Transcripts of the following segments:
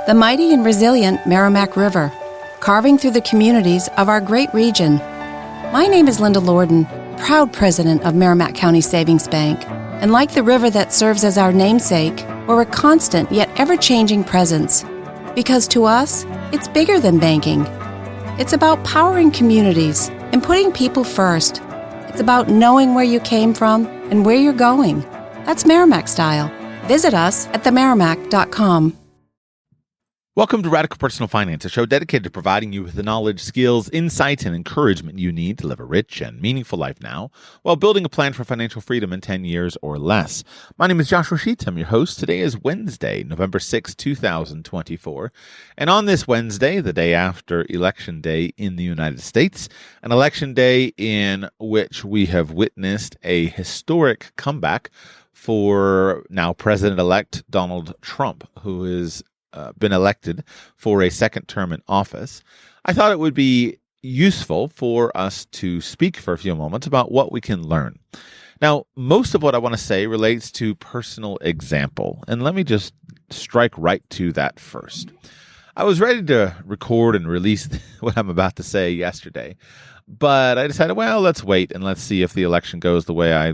the mighty and resilient Merrimack River, carving through the communities of our great region. My name is Linda Lorden, proud president of Merrimack County Savings Bank, and like the river that serves as our namesake, we're a constant yet ever-changing presence. Because to us, it's bigger than banking. It's about powering communities and putting people first. It's about knowing where you came from and where you're going. That's Merrimack style. Visit us at themerrimack.com. Welcome to Radical Personal Finance, a show dedicated to providing you with the knowledge, skills, insight, and encouragement you need to live a rich and meaningful life now while building a plan for financial freedom in 10 years or less. My name is Joshua Sheets. I'm your host. Today is Wednesday, November 6, 2024. And on this Wednesday, the day after Election Day in the United States, an election day in which we have witnessed a historic comeback for now President-elect Donald Trump, who is been elected for a second term in office, I thought it would be useful for us to speak for a few moments about what we can learn. Now, most of what I want to say relates to personal example, and let me just strike right to that first. I was ready to record and release what I'm about to say yesterday, but I decided, well, let's wait and let's see if the election goes the way I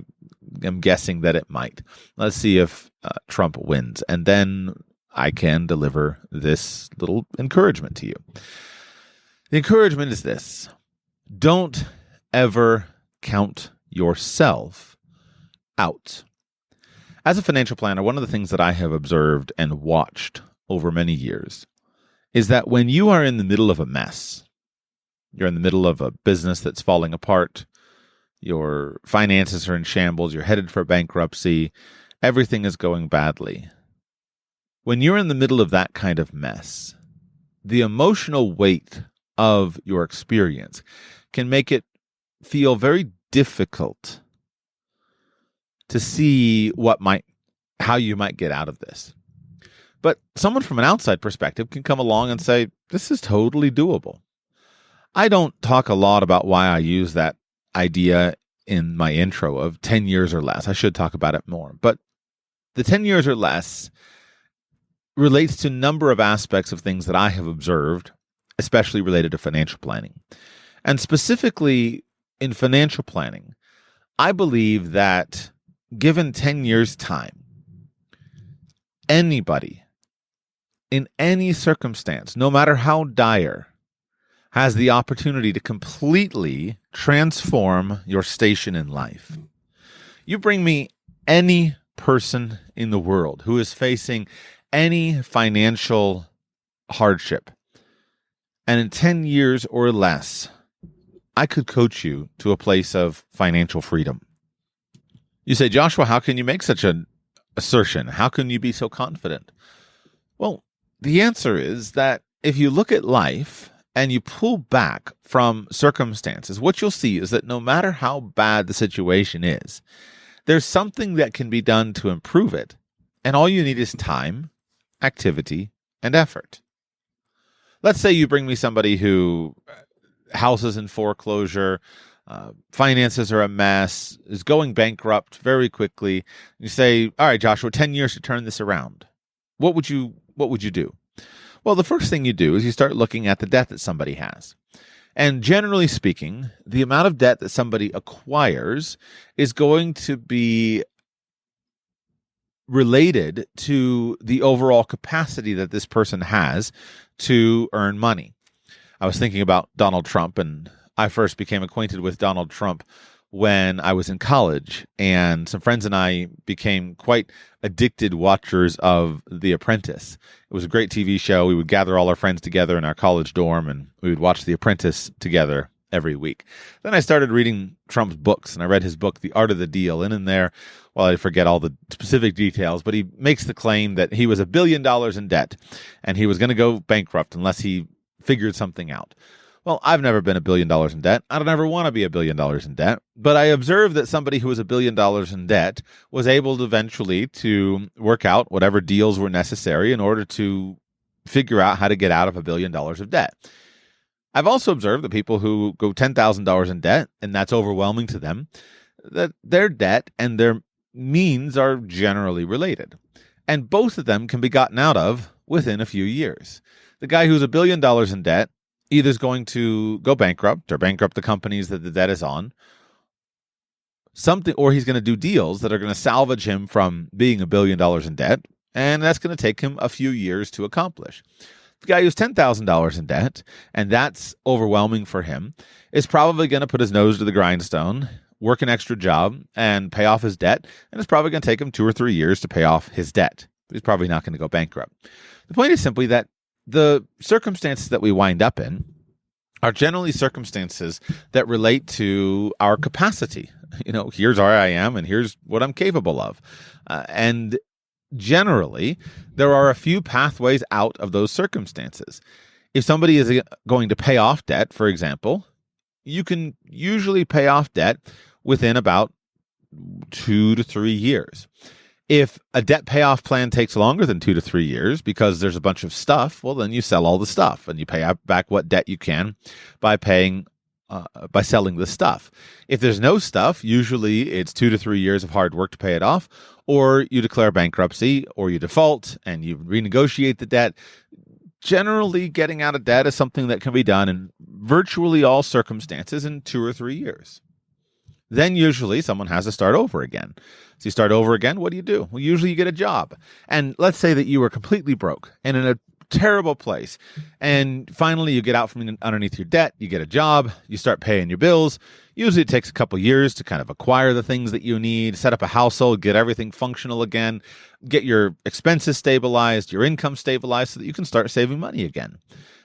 am guessing that it might. Let's see if Trump wins, and then I can deliver this little encouragement to you. The encouragement is this: don't ever count yourself out. As a financial planner, one of the things that I have observed and watched over many years is that when you are in the middle of a mess, you're in the middle of a business that's falling apart, your finances are in shambles, you're headed for bankruptcy, everything is going badly. When you're in the middle of that kind of mess, the emotional weight of your experience can make it feel very difficult to see how you might get out of this. But someone from an outside perspective can come along and say, this is totally doable. I don't talk a lot about why I use that idea in my intro of 10 years or less. I should talk about it more. But the 10 years or less relates to a number of aspects of things that I have observed, especially related to financial planning. And specifically in financial planning, I believe that given 10 years' time, anybody in any circumstance, no matter how dire, has the opportunity to completely transform your station in life. You bring me any person in the world who is facing any financial hardship, and in 10 years or less, I could coach you to a place of financial freedom. You say, Joshua, how can you make such an assertion? How can you be so confident? Well, the answer is that if you look at life and you pull back from circumstances, what you'll see is that no matter how bad the situation is, there's something that can be done to improve it, and all you need is time, activity, and effort. Let's say you bring me somebody who house is in foreclosure, finances are a mess, is going bankrupt very quickly. You say, all right, Joshua, 10 years to turn this around. What would you do? Well, the first thing you do is you start looking at the debt that somebody has. And generally speaking, the amount of debt that somebody acquires is going to be related to the overall capacity that this person has to earn money. I was thinking about Donald Trump, and I first became acquainted with Donald Trump when I was in college, and some friends and I became quite addicted watchers of The Apprentice. It was a great TV show. We would gather all our friends together in our college dorm, and we would watch The Apprentice together every week. Then I started reading Trump's books, and I read his book, The Art of the Deal. And in there, well, I forget all the specific details, but he makes the claim that he was $1 billion in debt, and he was going to go bankrupt unless he figured something out. Well, I've never been $1 billion in debt. I don't ever want to be $1 billion in debt. But I observed that somebody who was $1 billion in debt was able to eventually to work out whatever deals were necessary in order to figure out how to get out of $1 billion of debt. I've also observed that people who go $10,000 in debt, and that's overwhelming to them, that their debt and their means are generally related. And both of them can be gotten out of within a few years. The guy who's $1 billion in debt either is going to go bankrupt or bankrupt the companies that the debt is on, or he's going to do deals that are going to salvage him from being $1 billion in debt, and that's going to take him a few years to accomplish. The guy who's $10,000 in debt, and that's overwhelming for him, is probably going to put his nose to the grindstone, work an extra job, and pay off his debt, and it's probably going to take him 2 or 3 years to pay off his debt. He's probably not going to go bankrupt. The point is simply that the circumstances that we wind up in are generally circumstances that relate to our capacity. Here's where I am, and here's what I'm capable of. And generally, there are a few pathways out of those circumstances. If somebody is going to pay off debt, for example, you can usually pay off debt within about 2 to 3 years. If a debt payoff plan takes longer than 2 to 3 years because there's a bunch of stuff, well, then you sell all the stuff and you pay back what debt you can by selling the stuff. If there's no stuff, usually it's 2 to 3 years of hard work to pay it off, or you declare bankruptcy, or you default and you renegotiate the debt. Generally, getting out of debt is something that can be done in virtually all circumstances in 2 or 3 years. Then usually someone has to start over again. So you start over again, what do? Well, usually you get a job. And let's say that you were completely broke and in a terrible place. And finally you get out from underneath your debt, you get a job, you start paying your bills. Usually it takes a couple years to kind of acquire the things that you need, set up a household, get everything functional again, get your expenses stabilized, your income stabilized so that you can start saving money again.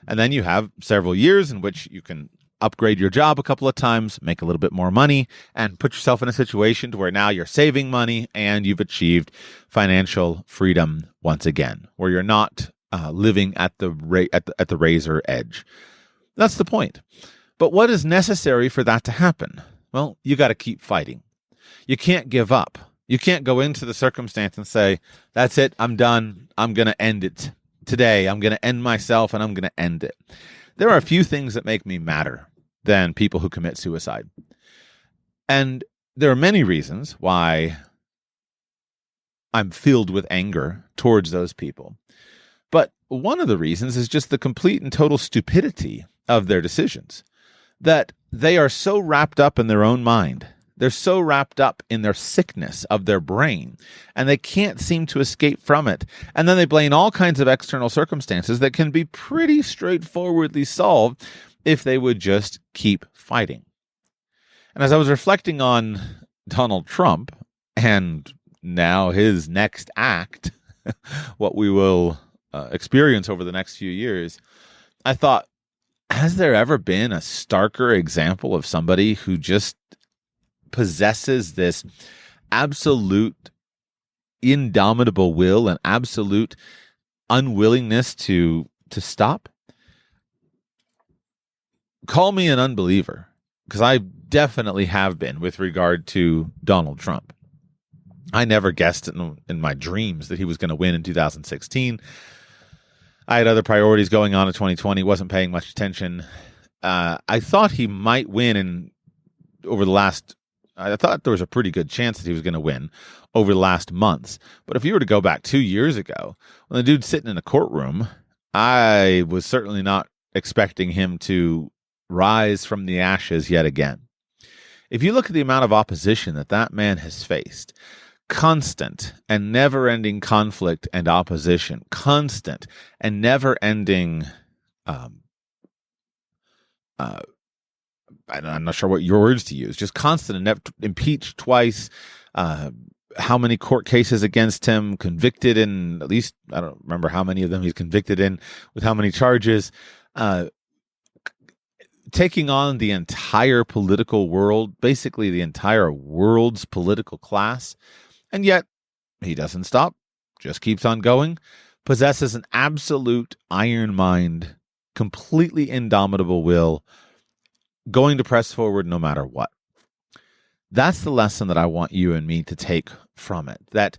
And then you have several years in which you can upgrade your job a couple of times, make a little bit more money, and put yourself in a situation to where now you're saving money and you've achieved financial freedom once again, where you're not living at the razor edge. That's the point. But what is necessary for that to happen? Well, you got to keep fighting. You can't give up. You can't go into the circumstance and say, that's it, I'm done, I'm going to end it today. I'm going to end myself and I'm going to end it. There are a few things that make me madder than people who commit suicide. And there are many reasons why I'm filled with anger towards those people. But one of the reasons is just the complete and total stupidity of their decisions, that they are so wrapped up in their own mind. They're so wrapped up in their sickness of their brain, and they can't seem to escape from it. And then they blame all kinds of external circumstances that can be pretty straightforwardly solved if they would just keep fighting. And as I was reflecting on Donald Trump and now his next act, what we will experience over the next few years, I thought, has there ever been a starker example of somebody who just possesses this absolute indomitable will and absolute unwillingness to stop? Call me an unbeliever, because I definitely have been with regard to Donald Trump. I never guessed in my dreams that he was going to win in 2016. I had other priorities going on in 2020, wasn't paying much attention. I thought he might win I thought there was a pretty good chance that he was going to win over the last months. But if you were to go back 2 years ago, when the dude's sitting in a courtroom, I was certainly not expecting him to rise from the ashes yet again. If you look at the amount of opposition that man has faced, constant and never-ending conflict and opposition, constant and never-ending I'm not sure what your words to use, just constant and never impeached twice, how many court cases against him, convicted in at least, I don't remember how many of them he's convicted in, with how many charges, taking on the entire political world, basically the entire world's political class. And yet he doesn't stop, just keeps on going, possesses an absolute iron mind, completely indomitable will, going to press forward no matter what. That's the lesson that I want you and me to take from it. That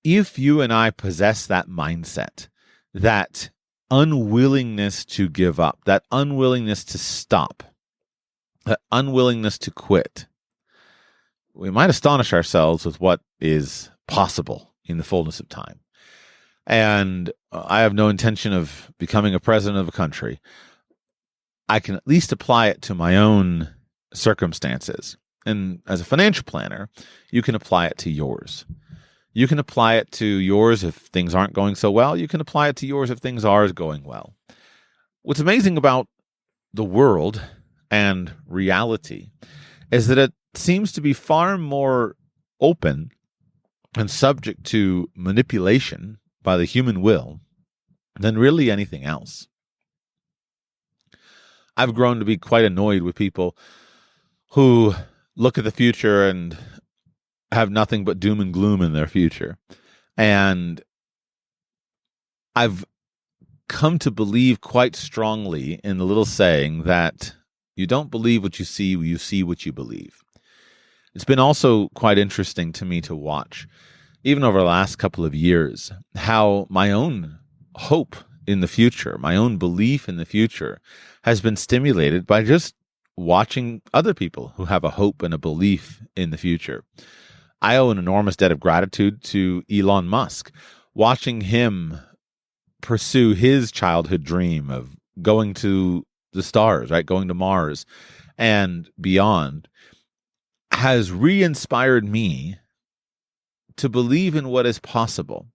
if you and I possess that mindset, that unwillingness to give up, that unwillingness to stop, that unwillingness to quit, we might astonish ourselves with what is possible in the fullness of time. and I have no intention of becoming a president of a country, I can at least apply it to my own circumstances. And as a financial planner, you can apply it to yours. You can apply it to yours if things aren't going so well. You can apply it to yours if things are going well. What's amazing about the world and reality is that it seems to be far more open and subject to manipulation by the human will than really anything else. I've grown to be quite annoyed with people who look at the future and have nothing but doom and gloom in their future. And I've come to believe quite strongly in the little saying that you don't believe what you see what you believe. It's been also quite interesting to me to watch, even over the last couple of years, how my own hope in the future, my own belief in the future has been stimulated by just watching other people who have a hope and a belief in the future. I owe an enormous debt of gratitude to Elon Musk. Watching him pursue his childhood dream of going to the stars, right? Going to Mars and beyond has re-inspired me to believe in what is possible.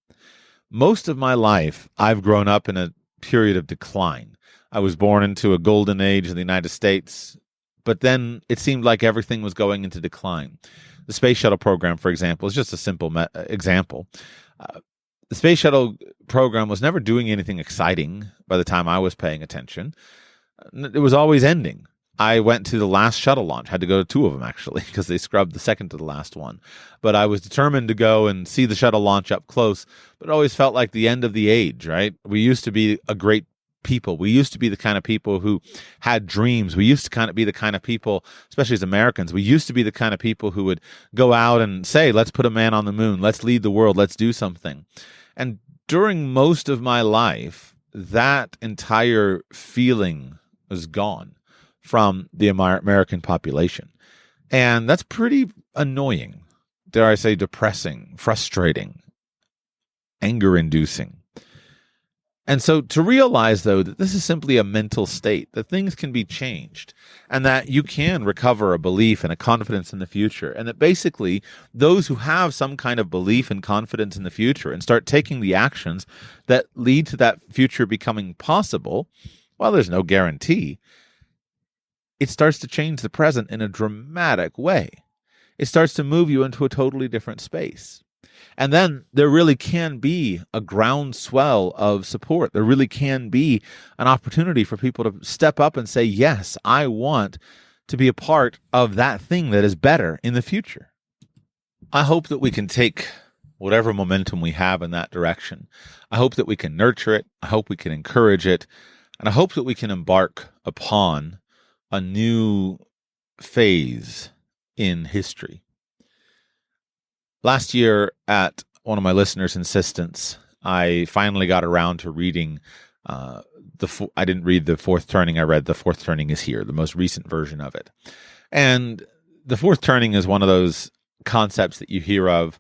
Most of my life, I've grown up in a period of decline. I was born into a golden age in the United States, but then it seemed like everything was going into decline. The space shuttle program, for example, is just a simple example. The space shuttle program was never doing anything exciting by the time I was paying attention. It was always ending. I went to the last shuttle launch, had to go to two of them actually, because they scrubbed the second to the last one. But I was determined to go and see the shuttle launch up close, but it always felt like the end of the age, right? We used to be a great people. We used to be the kind of people who had dreams. We used to kind of be the kind of people, especially as Americans, we used to be the kind of people who would go out and say, let's put a man on the moon, let's lead the world, let's do something. And during most of my life, that entire feeling was gone from the American population. And that's pretty annoying, dare I say depressing, frustrating, anger-inducing. And so to realize, though, that this is simply a mental state, that things can be changed, and that you can recover a belief and a confidence in the future, and that basically those who have some kind of belief and confidence in the future and start taking the actions that lead to that future becoming possible, while there's no guarantee, it starts to change the present in a dramatic way. It starts to move you into a totally different space. And then there really can be a groundswell of support. There really can be an opportunity for people to step up and say, yes, I want to be a part of that thing that is better in the future. I hope that we can take whatever momentum we have in that direction. I hope that we can nurture it. I hope we can encourage it. And I hope that we can embark upon a new phase in history. Last year, at one of my listeners' insistence, I finally got around to reading I didn't read The Fourth Turning. I read The Fourth Turning is Here, the most recent version of it. And The Fourth Turning is one of those concepts that you hear of,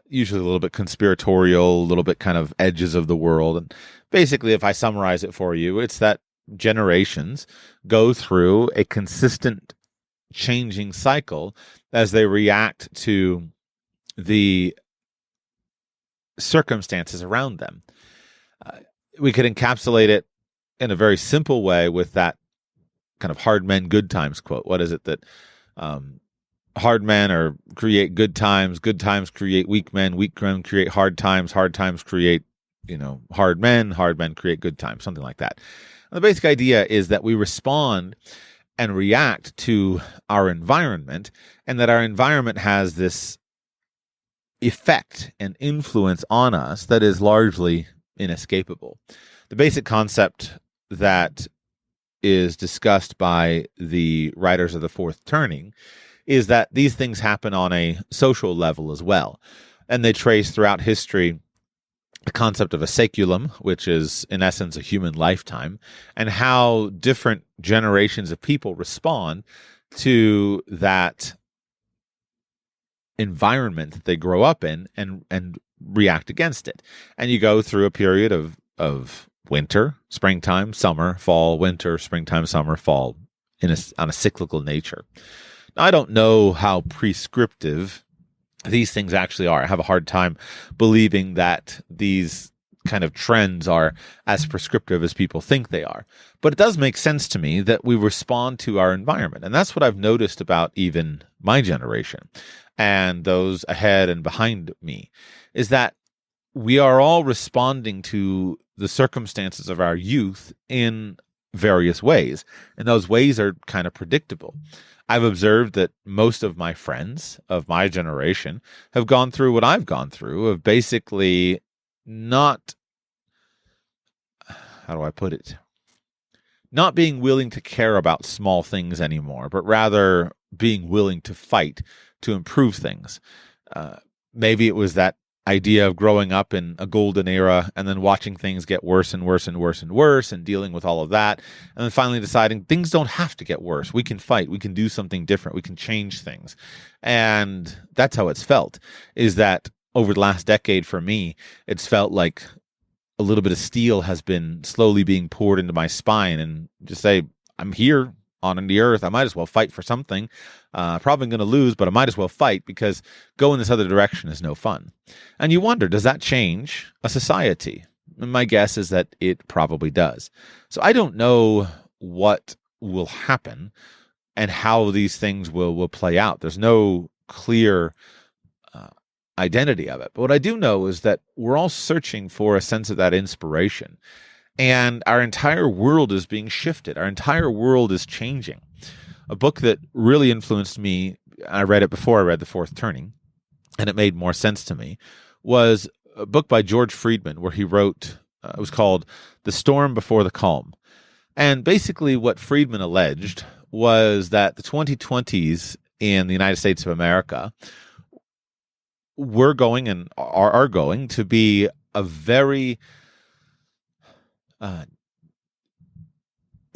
usually a little bit conspiratorial, a little bit kind of edges of the world. And basically, if I summarize it for you, it's that generations go through a consistent changing cycle as they react to the circumstances around them. We could encapsulate it in a very simple way with that kind of hard men, good times quote. What is it that hard men create good times create weak men create hard times create, hard men create good times, something like that. And the basic idea is that we respond and react to our environment, and that our environment has this effect and influence on us that is largely inescapable. The basic concept that is discussed by the writers of The Fourth Turning is that these things happen on a social level as well. And they trace throughout history the concept of a saeculum, which is in essence a human lifetime, and how different generations of people respond to that environment that they grow up in and react against it. And you go through a period of winter, springtime, summer, fall, winter, springtime, summer, fall on a cyclical nature. Now, I don't know how prescriptive these things actually are. I have a hard time believing that these kind of trends are as prescriptive as people think they are. But it does make sense to me that we respond to our environment. And that's what I've noticed about even my generation and those ahead and behind me, is that we are all responding to the circumstances of our youth in various ways. And those ways are kind of predictable. I've observed that most of my friends of my generation have gone through what I've gone through, of basically not, how do I put it? Not being willing to care about small things anymore, but rather being willing to fight to improve things. Maybe it was that idea of growing up in a golden era and then watching things get worse and worse and worse and worse and dealing with all of that. And then finally deciding things don't have to get worse. We can fight. We can do something different. We can change things. And that's how it's felt, is that over the last decade for me, it's felt like a little bit of steel has been slowly being poured into my spine, and just say, I'm here on the earth. I might as well fight for something. Probably going to lose, but I might as well fight, because going this other direction is no fun. And you wonder, does that change a society? And my guess is that it probably does. So I don't know what will happen and how these things will play out. There's no clear identity of it. But what I do know is that we're all searching for a sense of that inspiration. And our entire world is being shifted. Our entire world is changing. A book that really influenced me, I read it before I read The Fourth Turning, and it made more sense to me, was a book by George Friedman where he wrote, it was called The Storm Before the Calm. And basically what Friedman alleged was that the 2020s in the United States of America were going and are going to be a very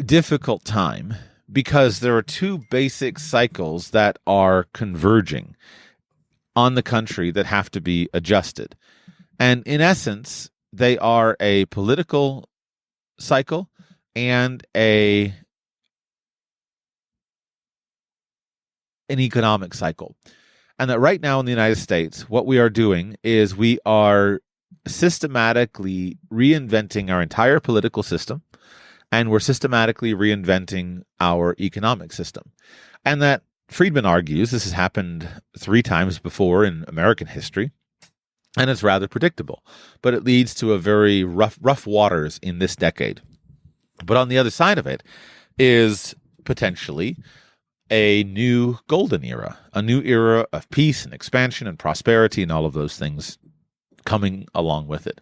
difficult time, because there are two basic cycles that are converging on the country that have to be adjusted. And in essence, they are a political cycle and an economic cycle. And that right now in the United States, what we are doing is we are systematically reinventing our entire political system, and we're systematically reinventing our economic system. And that Friedman argues this has happened 3 times before in American history, and it's rather predictable. But it leads to a very rough waters in this decade. But on the other side of it is potentially a new golden era, a new era of peace and expansion and prosperity and all of those things coming along with it.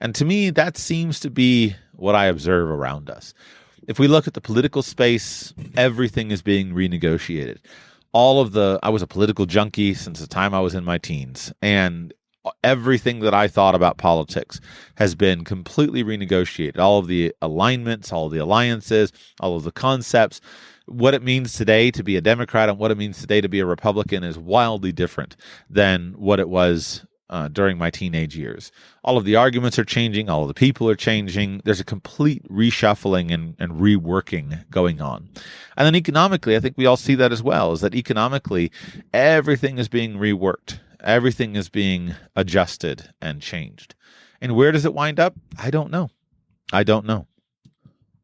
And to me, that seems to be what I observe around us. If we look at the political space, everything is being renegotiated. I was a political junkie since the time I was in my teens, and everything that I thought about politics has been completely renegotiated. All of the alignments, all of the alliances, all of the concepts. What it means today to be a Democrat and what it means today to be a Republican is wildly different than what it was during my teenage years. All of the arguments are changing. All of the people are changing. There's a complete reshuffling and reworking going on. And then economically, I think we all see that as well, is that economically, everything is being reworked. Everything is being adjusted and changed. And where does it wind up? I don't know.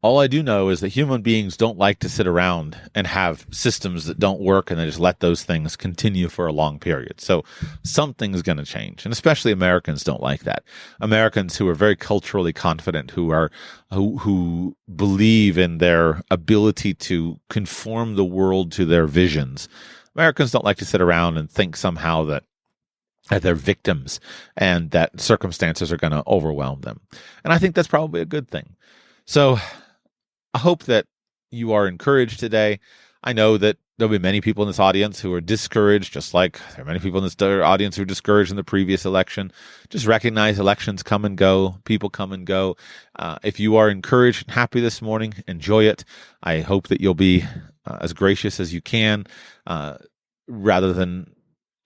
All I do know is that human beings don't like to sit around and have systems that don't work and then just let those things continue for a long period. So something's going to change. And especially Americans don't like that. Americans who are very culturally confident, who believe in their ability to conform the world to their visions. Americans don't like to sit around and think somehow that they're victims and that circumstances are going to overwhelm them. And I think that's probably a good thing. So I hope that you are encouraged today. I know that there'll be many people in this audience who are discouraged, just like there are many people in this audience who were discouraged in the previous election. Just recognize elections come and go. People come and go. If you are encouraged and happy this morning, enjoy it. I hope that you'll be as gracious as you can, rather than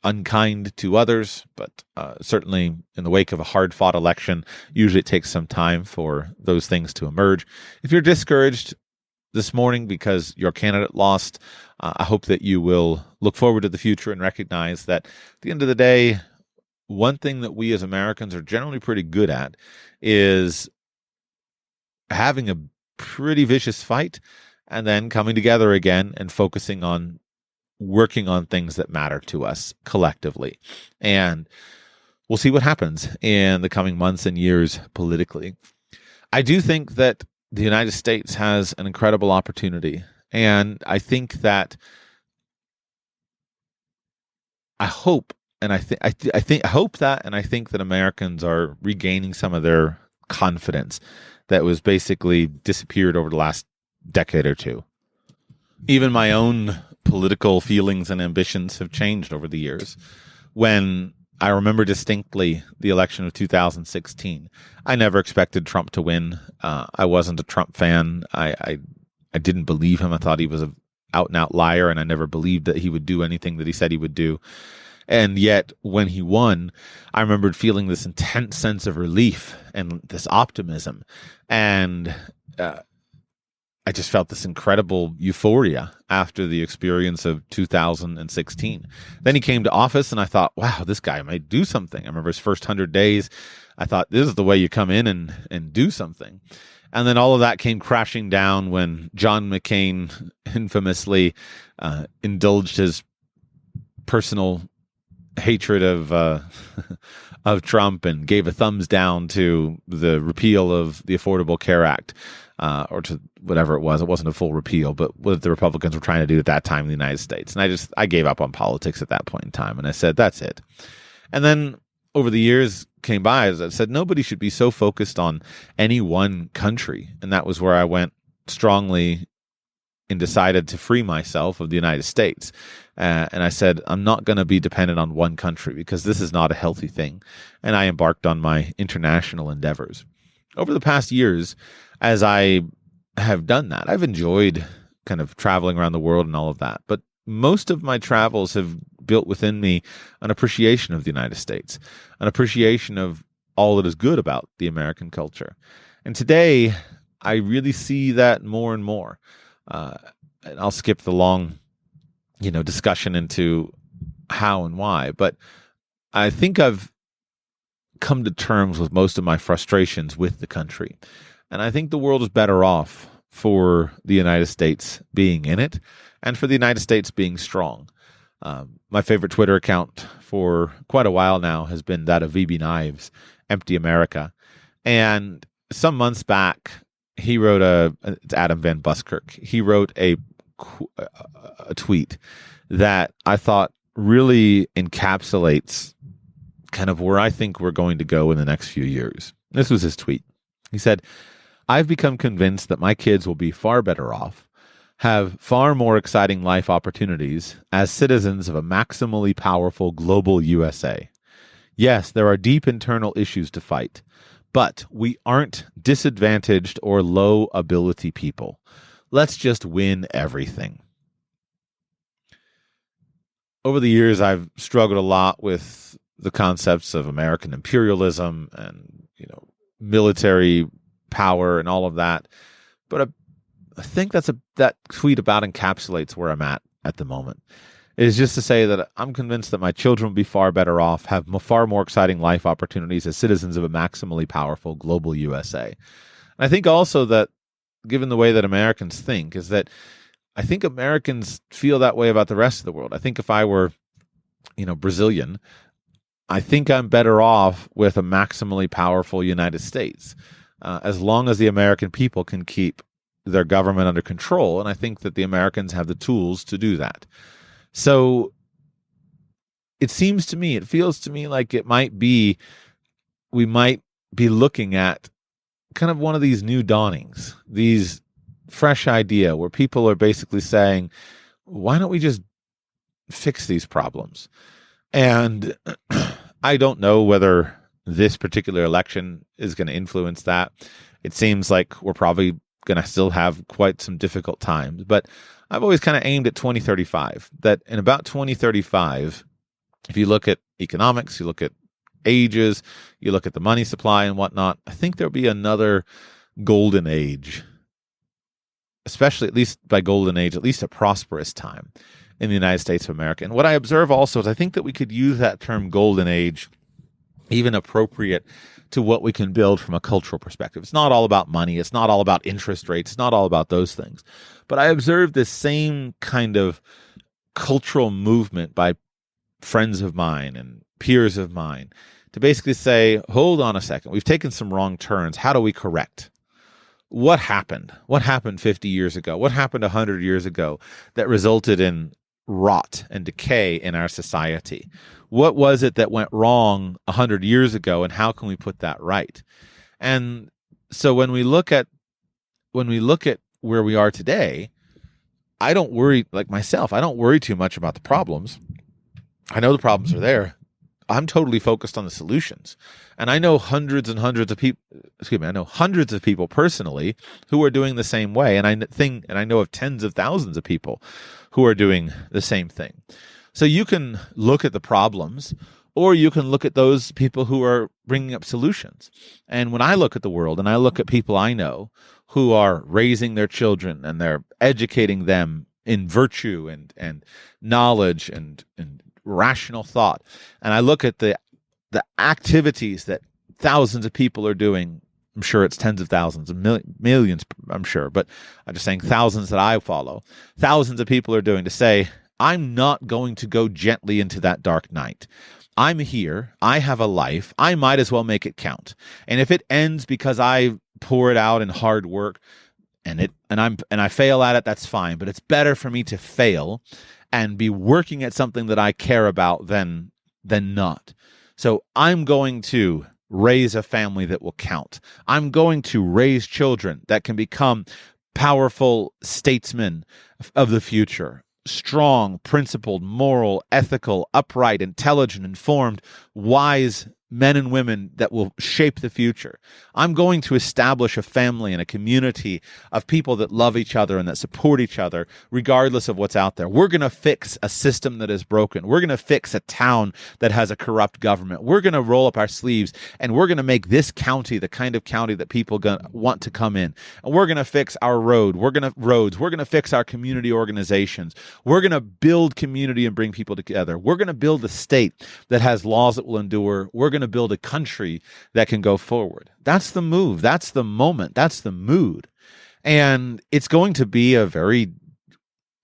unkind to others, but certainly in the wake of a hard-fought election, usually it takes some time for those things to emerge. If you're discouraged this morning because your candidate lost, I hope that you will look forward to the future and recognize that at the end of the day, one thing that we as Americans are generally pretty good at is having a pretty vicious fight and then coming together again and focusing on working on things that matter to us collectively. And we'll see what happens in the coming months and years politically. I do think that the United States has an incredible opportunity. And I think that I hope that Americans are regaining some of their confidence that was basically disappeared over the last decade or two. Even my own political feelings and ambitions have changed over the years. When I remember distinctly the election of 2016, I never expected Trump to win. I wasn't a Trump fan. I didn't believe him. I thought he was an out-and-out liar, and I never believed that he would do anything that he said he would do. And yet, when he won, I remembered feeling this intense sense of relief and this optimism. And I just felt this incredible euphoria after the experience of 2016. Then he came to office, and I thought, wow, this guy might do something. I remember his first 100 days. I thought, this is the way you come in and do something. And then all of that came crashing down when John McCain infamously indulged his personal hatred of Trump and gave a thumbs down to the repeal of the Affordable Care Act, or to whatever it was. It wasn't a full repeal, but what the Republicans were trying to do at that time in the United States. And I gave up on politics at that point in time, and I said, that's it. And then over the years came by, as I said, nobody should be so focused on any one country. And that was where I went strongly and decided to free myself of the United States. And I said, I'm not going to be dependent on one country because this is not a healthy thing. And I embarked on my international endeavors. Over the past years, as I have done that, I've enjoyed kind of traveling around the world and all of that. But most of my travels have built within me an appreciation of the United States, an appreciation of all that is good about the American culture. And today, I really see that more and more. And I'll skip the long, discussion into how and why, but I think I've come to terms with most of my frustrations with the country. And I think the world is better off for the United States being in it and for the United States being strong. My favorite Twitter account for quite a while now has been that of VB Knives, Empty America. And some months back, he wrote it's Adam Van Buskirk. He wrote a tweet that I thought really encapsulates kind of where I think we're going to go in the next few years. This was his tweet. He said, I've become convinced that my kids will be far better off, have far more exciting life opportunities as citizens of a maximally powerful global USA. Yes, there are deep internal issues to fight, but we aren't disadvantaged or low ability people. Let's just win everything. Over the years, I've struggled a lot with the concepts of American imperialism and, military power and all of that. But I think that tweet about encapsulates where I'm at the moment. It is just to say that I'm convinced that my children will be far better off, have far more exciting life opportunities as citizens of a maximally powerful global USA. And I think also that, given the way that Americans think, is that I think Americans feel that way about the rest of the world. I think if I were, Brazilian, I think I'm better off with a maximally powerful United States, as long as the American people can keep their government under control. And I think that the Americans have the tools to do that. So it feels to me like we might be looking at kind of one of these new dawnings, these fresh idea where people are basically saying, why don't we just fix these problems? And I don't know whether this particular election is going to influence that. It seems like we're probably going to still have quite some difficult times, but I've always kind of aimed at 2035, that in about 2035, If you look at economics, you look at ages, you look at the money supply and whatnot, I think there'll be another golden age, especially at least by golden age, at least a prosperous time in the United States of America. And what I observe also is I think that we could use that term golden age even appropriate to what we can build from a cultural perspective. It's not all about money. It's not all about interest rates. It's not all about those things. But I observe this same kind of cultural movement by friends of mine and peers of mine to basically say, hold on a second. We've taken some wrong turns. How do we correct? What happened? What happened 50 years ago? What happened 100 years ago that resulted in rot and decay in our society? What was it that went wrong 100 years ago, and how can we put that right? And so when we look at where we are today, I don't worry, like myself, I don't worry too much about the problems. I know the problems are there. I'm totally focused on the solutions. And I know hundreds and hundreds of people, I know hundreds of people personally who are doing the same way. And I know of tens of thousands of people who are doing the same thing. So you can look at the problems, or you can look at those people who are bringing up solutions. And when I look at the world and I look at people I know who are raising their children and they're educating them in virtue and knowledge and rational thought, and I look at the activities that thousands of people are doing, I'm sure it's tens of thousands, millions, I'm sure, but I'm just saying thousands that I follow, thousands of people are doing to say, I'm not going to go gently into that dark night. I'm here. I have a life. I might as well make it count. And if it ends because I pour it out in hard work and I fail at it, that's fine. But it's better for me to fail and be working at something that I care about than not. So I'm going to raise a family that will count. I'm going to raise children that can become powerful statesmen of the future. Strong, principled, moral, ethical, upright, intelligent, informed, wise men and women that will shape the future. I'm going to establish a family and a community of people that love each other and that support each other regardless of what's out there. We're going to fix a system that is broken. We're going to fix a town that has a corrupt government. We're going to roll up our sleeves and we're going to make this county the kind of county that people want to come in. And we're going to fix our roads. We're going to fix our community organizations. We're going to build community and bring people together. We're going to build a state that has laws that will endure. We're going to build a country that can go forward. That's the move. That's the moment. That's the mood. And it's going to be a very,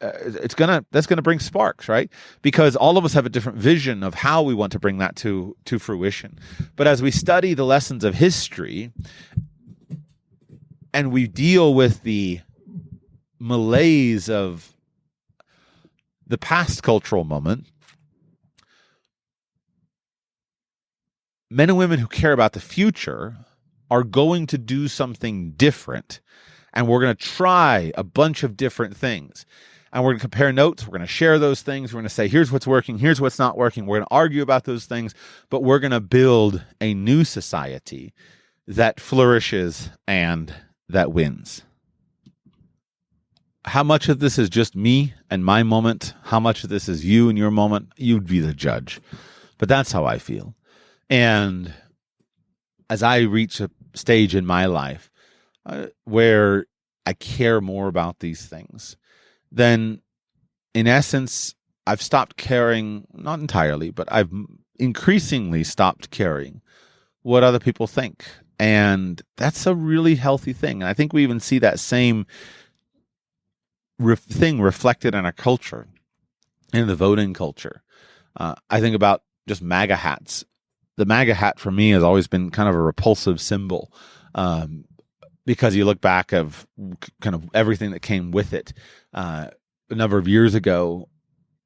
that's going to bring sparks, right? Because all of us have a different vision of how we want to bring that to fruition. But as we study the lessons of history and we deal with the malaise of the past cultural moment, men and women who care about the future are going to do something different. And we're going to try a bunch of different things. And we're going to compare notes. We're going to share those things. We're going to say, here's what's working. Here's what's not working. We're going to argue about those things. But we're going to build a new society that flourishes and that wins. How much of this is just me and my moment? How much of this is you and your moment? You'd be the judge. But that's how I feel. And as I reach a stage in my life where I care more about these things, then in essence, I've stopped caring, not entirely, but I've increasingly stopped caring what other people think. And that's a really healthy thing. And I think we even see that same thing reflected in our culture, in the voting culture. I think about just MAGA hats. The MAGA hat for me has always been kind of a repulsive symbol because you look back of kind of everything that came with it. A number of years ago,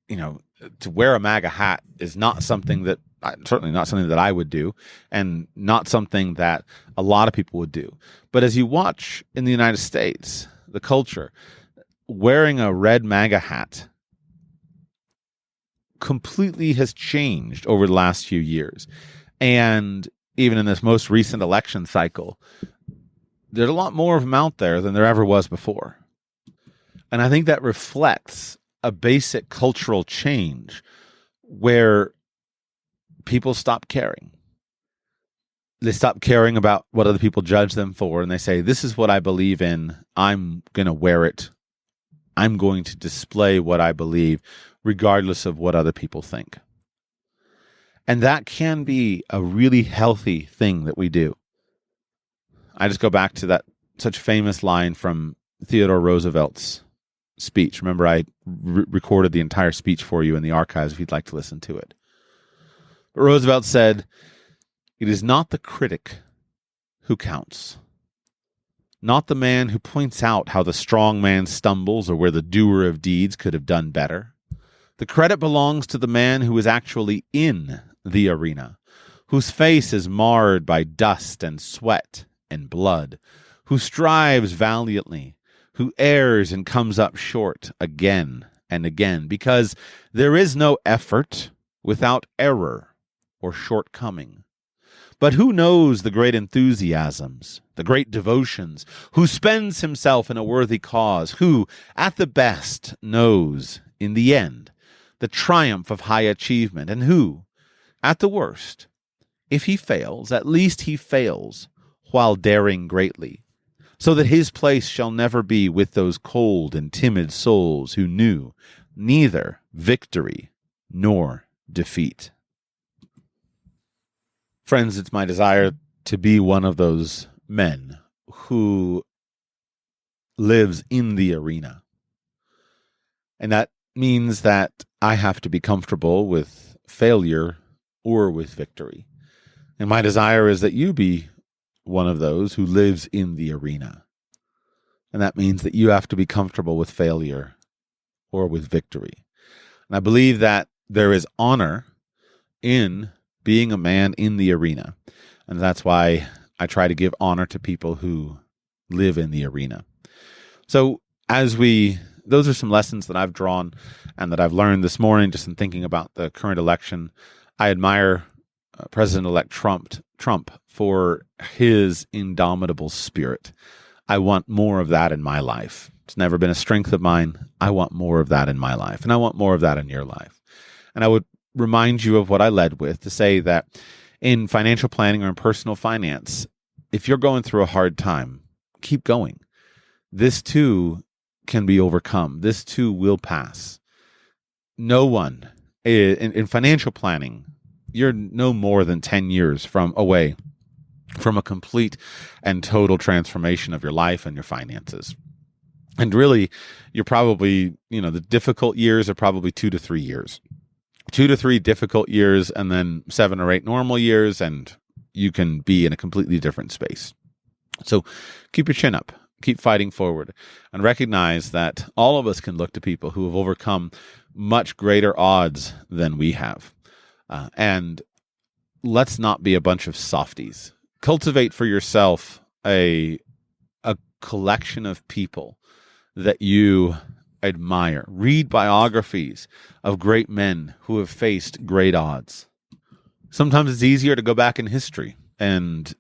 to wear a MAGA hat is not something that certainly not something that I would do, and not something that a lot of people would do. But as you watch in the United States, the culture, wearing a red MAGA hat completely has changed over the last few years. And even in this most recent election cycle, there's a lot more of them out there than there ever was before. And I think that reflects a basic cultural change where people stop caring. They stop caring about what other people judge them for, and they say, this is what I believe in. I'm going to wear it. I'm going to display what I believe, regardless of what other people think. And that can be a really healthy thing that we do. I just go back to that such famous line from Theodore Roosevelt's speech. Remember, I recorded the entire speech for you in the archives if you'd like to listen to it. But Roosevelt said, "It is not the critic who counts, not the man who points out how the strong man stumbles or where the doer of deeds could have done better. The credit belongs to the man who is actually in the arena, whose face is marred by dust and sweat and blood, who strives valiantly, who errs and comes up short again and again, because there is no effort without error or shortcoming. But who knows the great enthusiasms, the great devotions, who spends himself in a worthy cause, who, at the best, knows, in the end, the triumph of high achievement, and who, at the worst, if he fails, at least he fails while daring greatly, so that his place shall never be with those cold and timid souls who knew neither victory nor defeat." Friends, it's my desire to be one of those men who lives in the arena. And that means that I have to be comfortable with failure or with victory. And my desire is that you be one of those who lives in the arena. And that means that you have to be comfortable with failure or with victory. And I believe that there is honor in being a man in the arena. And that's why I try to give honor to people who live in the arena. So those are some lessons that I've drawn and that I've learned this morning just in thinking about the current election. I admire President-elect Trump for his indomitable spirit. I want more of that in my life. It's never been a strength of mine. I want more of that in my life, and I want more of that in your life. And I would remind you of what I led with to say that in financial planning or in personal finance, if you're going through a hard time, keep going. This too can be overcome. This too will pass. No one in financial planning, you're no more than 10 years away from a complete and total transformation of your life and your finances. And really, you're probably, the difficult years are probably 2 to 3 years. 2 to 3 difficult years, and then 7 or 8 normal years, and you can be in a completely different space. So keep your chin up, keep fighting forward, and recognize that all of us can look to people who have overcome much greater odds than we have. And let's not be a bunch of softies. Cultivate for yourself a collection of people that you admire. Read biographies of great men who have faced great odds. Sometimes it's easier to go back in history and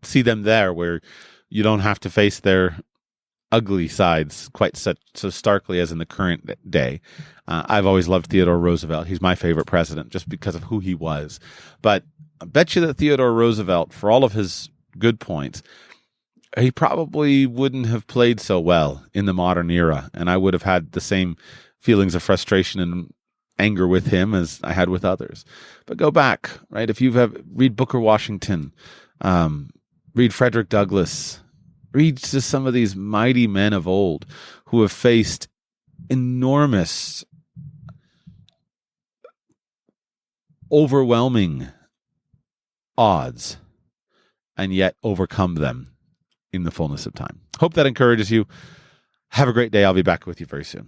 see them there, where you don't have to face their ugly sides quite so starkly as in the current day. I've always loved Theodore Roosevelt. He's my favorite president just because of who he was. But I bet you that Theodore Roosevelt, for all of his good points, he probably wouldn't have played so well in the modern era, and I would have had the same feelings of frustration and anger with him as I had with others. But go back, right? If read Booker Washington, read Frederick Douglass, read just some of these mighty men of old who have faced enormous, overwhelming odds and yet overcome them in the fullness of time. Hope that encourages you. Have a great day. I'll be back with you very soon.